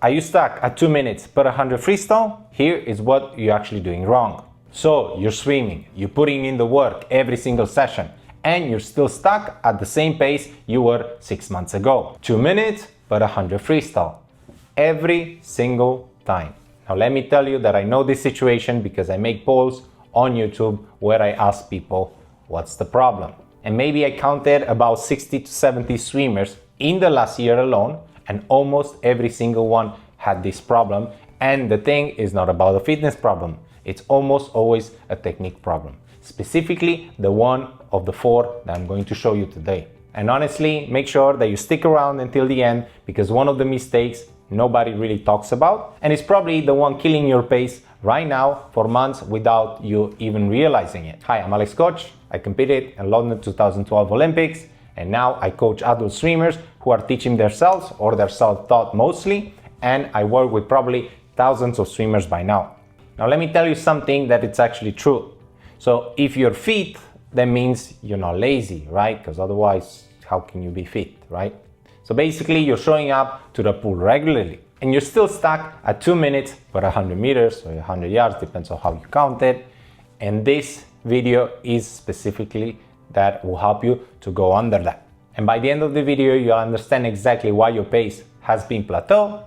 Are you stuck at 2 minutes per 100 freestyle? Here is what you're actually doing wrong. So you're swimming, you're putting in the work every single session, and you're still stuck at the same pace you were 6 months ago. 2 minutes per 100 freestyle. Every single time. Now let me tell you that I know this situation because I make polls on YouTube where I ask people, what's the problem? And maybe I counted about 60 to 70 swimmers in the last year alone, and almost every single one had this problem. And the thing is not about a fitness problem. It's almost always a technique problem. Specifically, the one of the 4 that I'm going to show you today. And honestly, make sure that you stick around until the end, because one of the mistakes nobody really talks about, and it's probably the one killing your pace right now for months without you even realizing it. Hi, I'm Alex Coci. I competed in London 2012 Olympics, and now I coach adult swimmers who are teaching themselves or they're self-taught mostly, and I work with probably thousands of swimmers by now. Now let me tell you something that it's actually true. So if you're fit, that means you're not lazy, right? Because otherwise, how can you be fit, right? So basically, you're showing up to the pool regularly, and you're still stuck at 2 minutes per 100 meters or 100 yards, depends on how you count it. And this video is specifically that will help you to go under that. And by the end of the video, you'll understand exactly why your pace has been plateaued,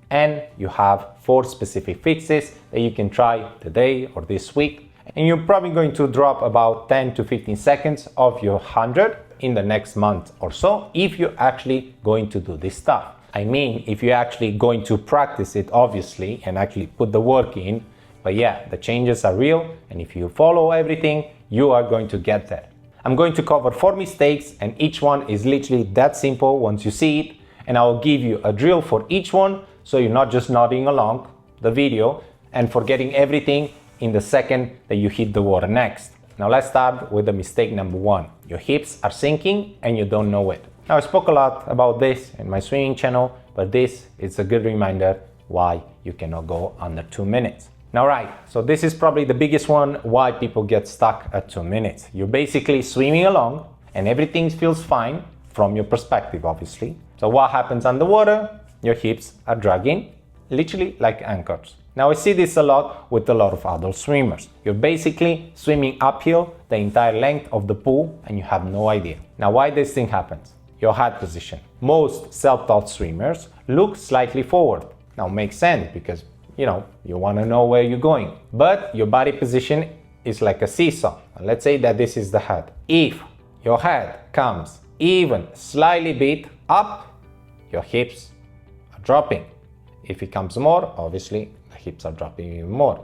and you have 4 specific fixes that you can try today or this week. And you're probably going to drop about 10 to 15 seconds of your 100 in the next month or so if you're actually going to do this stuff. I mean, if you're actually going to practice it, obviously, and actually put the work in. But yeah, the changes are real, and if you follow everything, you are going to get there. I'm going to cover 4 mistakes, and each one is literally that simple once you see it, and I'll give you a drill for each one, so you're not just nodding along the video and forgetting everything in the second that you hit the water next. Now let's start with the mistake number 1. Your hips are sinking and you don't know it. Now I spoke a lot about this in my swimming channel, but this is a good reminder why you cannot go under 2 minutes. Now right, so this is probably the biggest one why people get stuck at 2 minutes. You're basically swimming along and everything feels fine from your perspective, obviously. So what happens underwater? Your hips are dragging, literally like anchors. Now I see this a lot with a lot of adult swimmers. You're basically swimming uphill the entire length of the pool and you have no idea. Now why this thing happens? Your head position. Most self-taught swimmers look slightly forward. Now makes sense because you want to know where you're going. But your body position is like a seesaw. Let's say that this is the head. If your head comes even slightly bit up, your hips are dropping. If it comes more, obviously the hips are dropping even more.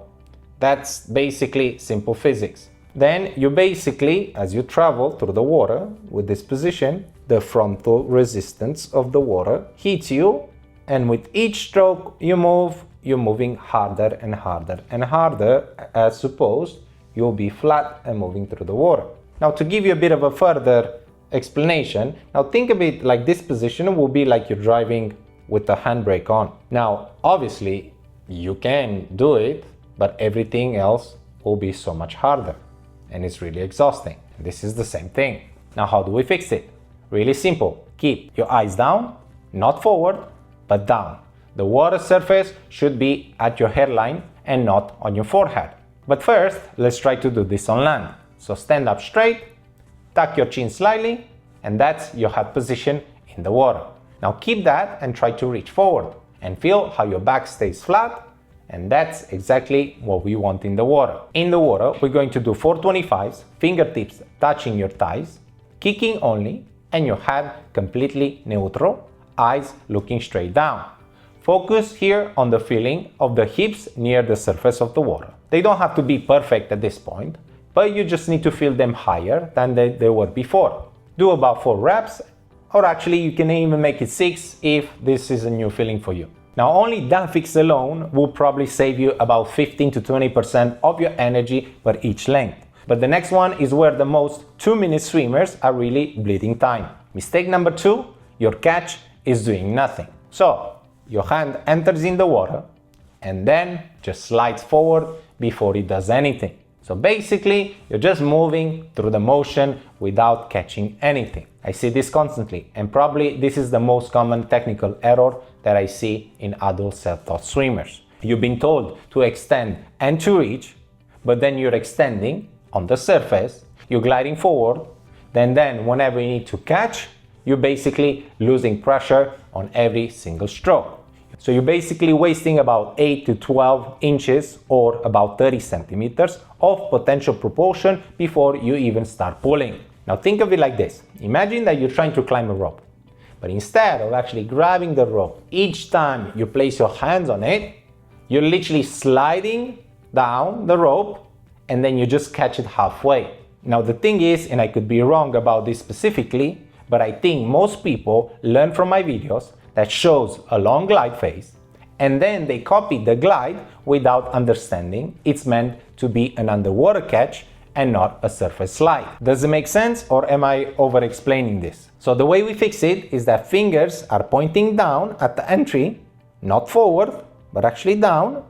That's basically simple physics. Then you basically, as you travel through the water with this position, the frontal resistance of the water hits you, and with each stroke you move, you're moving harder and harder and harder, as supposed you'll be flat and moving through the water. Now to give you a bit of a further explanation, now think of it like this position will be like you're driving with the handbrake on. Now, obviously, you can do it, but everything else will be so much harder, and it's really exhausting. This is the same thing. Now, how do we fix it? Really simple. Keep your eyes down, not forward, but down. The water surface should be at your hairline and not on your forehead. But first, let's try to do this on land. So stand up straight, tuck your chin slightly, and that's your head position in the water. Now keep that and try to reach forward and feel how your back stays flat, and that's exactly what we want in the water. In the water, we're going to do 425s, fingertips touching your thighs, kicking only, and your head completely neutral, eyes looking straight down. Focus here on the feeling of the hips near the surface of the water. They don't have to be perfect at this point, but you just need to feel them higher than they were before. Do about 4 reps, or actually you can even make it 6 if this is a new feeling for you. Now only that fix alone will probably save you about 15 to 20% of your energy per each length. But the next one is where the most 2-minute swimmers are really bleeding time. Mistake number 2, your catch is doing nothing. So your hand enters in the water and then just slides forward before it does anything. So basically, you're just moving through the motion without catching anything. I see this constantly, and probably this is the most common technical error that I see in adult self-taught swimmers. You've been told to extend and to reach, but then you're extending on the surface, you're gliding forward, then whenever you need to catch, you're basically losing pressure on every single stroke. So you're basically wasting about 8 to 12 inches or about 30 centimeters of potential propulsion before you even start pulling. Now think of it like this. Imagine that you're trying to climb a rope, but instead of actually grabbing the rope, each time you place your hands on it, you're literally sliding down the rope and then you just catch it halfway. Now the thing is, and I could be wrong about this specifically, but I think most people learn from my videos that shows a long glide phase and then they copy the glide without understanding it's meant to be an underwater catch and not a surface slide. Does it make sense, or am I over explaining this? So the way we fix it is that fingers are pointing down at the entry, not forward, but actually down.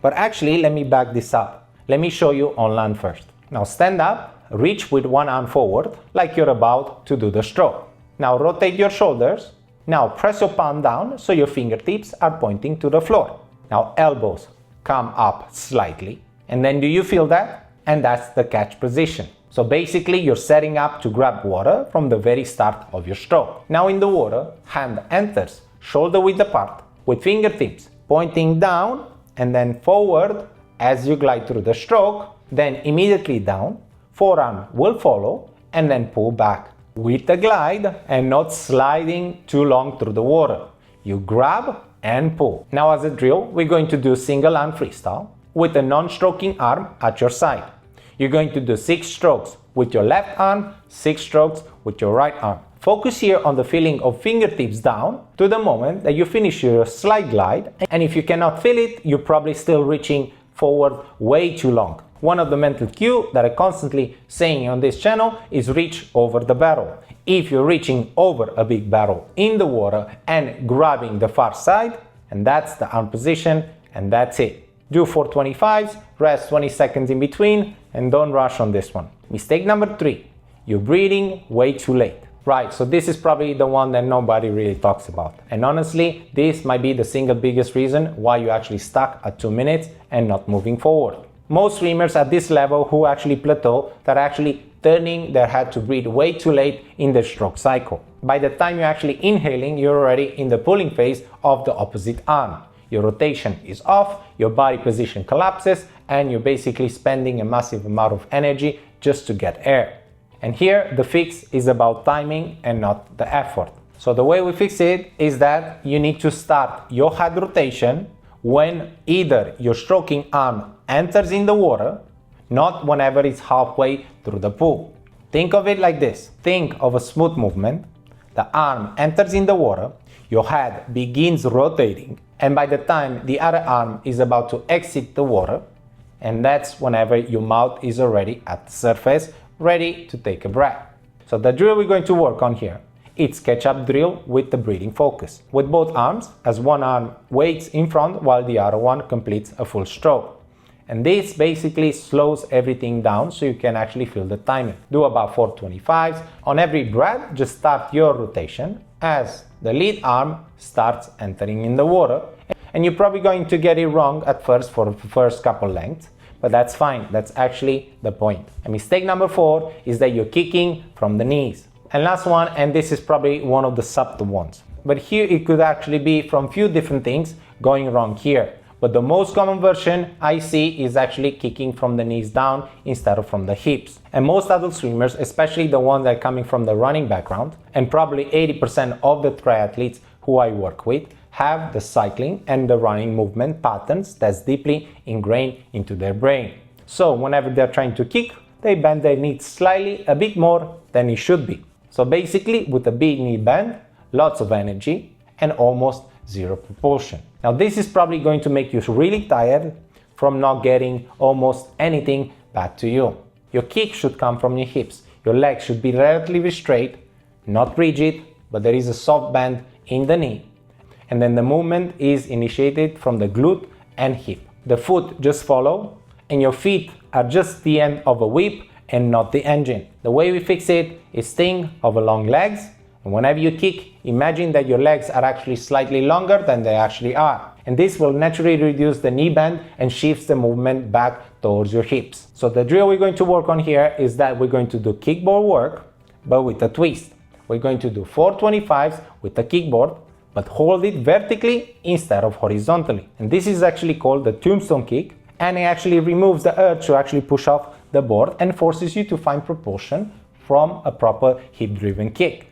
But actually, let me back this up. Let me show you on land first. Now stand up, reach with one arm forward like you're about to do the stroke. Now rotate your shoulders. Now press your palm down so your fingertips are pointing to the floor. Now elbows come up slightly. And then do you feel that? And that's the catch position. So basically you're setting up to grab water from the very start of your stroke. Now in the water, hand enters shoulder width apart with fingertips pointing down and then forward as you glide through the stroke, then immediately down, forearm will follow and then pull back with the glide and not sliding too long through the water. You grab and pull. Now as a drill, we're going to do single arm freestyle with a non-stroking arm at your side. You're going to do 6 strokes with your left arm, 6 strokes with your right arm. Focus here on the feeling of fingertips down to the moment that you finish your slide glide, and if you cannot feel it, you're probably still reaching forward way too long. One of the mental cues that I constantly saying on this channel is reach over the barrel. If you're reaching over a big barrel in the water and grabbing the far side, and that's the arm position, and that's it. Do 4 25s, rest 20 seconds in between, and don't rush on this one. Mistake number 3, you're breathing way too late. Right, so this is probably the one that nobody really talks about. And honestly, this might be the single biggest reason why you're actually stuck at 2 minutes and not moving forward. Most swimmers at this level who actually plateau, that are actually turning their head to breathe way too late in their stroke cycle. By the time you're actually inhaling, you're already in the pulling phase of the opposite arm. Your rotation is off, your body position collapses, and you're basically spending a massive amount of energy just to get air. And here the fix is about timing and not the effort. So the way we fix it is that you need to start your head rotation when either your stroking arm enters in the water, not whenever it's halfway through the pool. Think of it like this. Think of a smooth movement. The arm enters in the water, your head begins rotating, and by the time the other arm is about to exit the water, and that's whenever your mouth is already at the surface, ready to take a breath. So the drill we're going to work on here, it's catch-up drill with the breathing focus, with both arms, as one arm waits in front while the other one completes a full stroke. And this basically slows everything down so you can actually feel the timing. Do about 4 25s. On every breath, just start your rotation as the lead arm starts entering in the water. And you're probably going to get it wrong at first for the first couple lengths, but that's fine. That's actually the point. And mistake number 4 is that you're kicking from the knees. And last one, and this is probably one of the subtle ones, but here it could actually be from few different things going wrong here. But the most common version I see is actually kicking from the knees down instead of from the hips. And most adult swimmers, especially the ones that are coming from the running background, and probably 80% of the triathletes who I work with, have the cycling and the running movement patterns that's deeply ingrained into their brain. So whenever they're trying to kick, they bend their knees slightly a bit more than it should be. So basically with a big knee bend, lots of energy and almost zero propulsion. Now this is probably going to make you really tired from not getting almost anything back to you. Your kick should come from your hips. Your legs should be relatively straight, not rigid, but there is a soft bend in the knee. And then the movement is initiated from the glute and hip. The foot just follow, and your feet are just the end of a whip and not the engine. The way we fix it is think of a long legs And whenever you kick, imagine that your legs are actually slightly longer than they actually are. And this will naturally reduce the knee bend and shifts the movement back towards your hips. So the drill we're going to work on here is that we're going to do kickboard work, but with a twist. We're going to do 425s with the kickboard, but hold it vertically instead of horizontally. And this is actually called the tombstone kick, and it actually removes the urge to actually push off the board and forces you to find proportion from a proper hip-driven kick.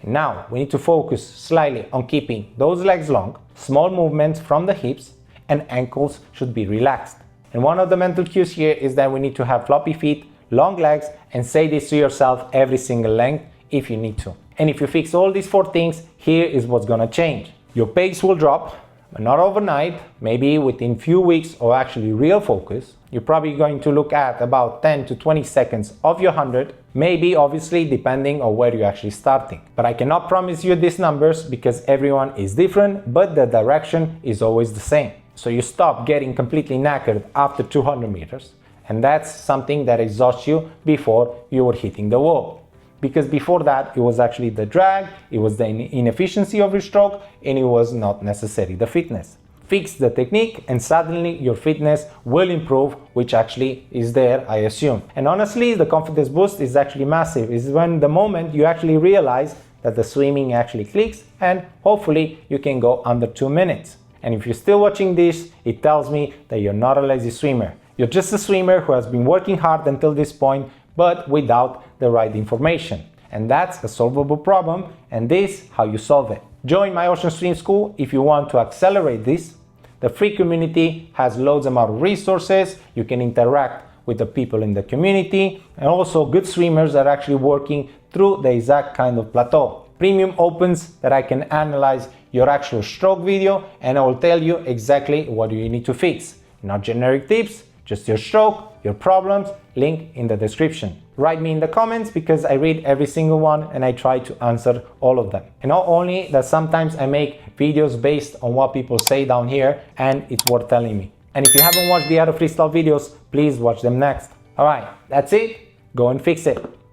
And now we need to focus slightly on keeping those legs long, small movements from the hips, and ankles should be relaxed. And one of the mental cues here is that we need to have floppy feet, long legs, and say this to yourself every single length if you need to. And if you fix all these 4 things, here is what's gonna change. Your pace will drop, but not overnight, maybe within few weeks or actually real focus. You're probably going to look at about 10 to 20 seconds of your 100, maybe obviously depending on where you're actually starting. But I cannot promise you these numbers because everyone is different, but the direction is always the same. So you stop getting completely knackered after 200 meters, and that's something that exhausts you before you were hitting the wall. Because before that, it was actually the drag, it was the inefficiency of your stroke, and it was not necessarily the fitness. Fix the technique and suddenly your fitness will improve, which actually is there, I assume. And honestly, the confidence boost is actually massive. It's when the moment you actually realize that the swimming actually clicks, and hopefully you can go under 2 minutes. And if you're still watching this, it tells me that you're not a lazy swimmer. You're just a swimmer who has been working hard until this point, but without the right information. And that's a solvable problem, and this is how you solve it. Join my Ocean Swim School if you want to accelerate this. The free community has loads amount of resources. You can interact with the people in the community, and also good swimmers are actually working through the exact kind of plateau. Premium opens that I can analyze your actual stroke video, and I will tell you exactly what you need to fix. Not generic tips, just your stroke, your problems, link in the description. Write me in the comments because I read every single one and I try to answer all of them. And not only that, sometimes I make videos based on what people say down here, and it's worth telling me. And if you haven't watched the other freestyle videos, please watch them next. Alright, that's it. Go and fix it.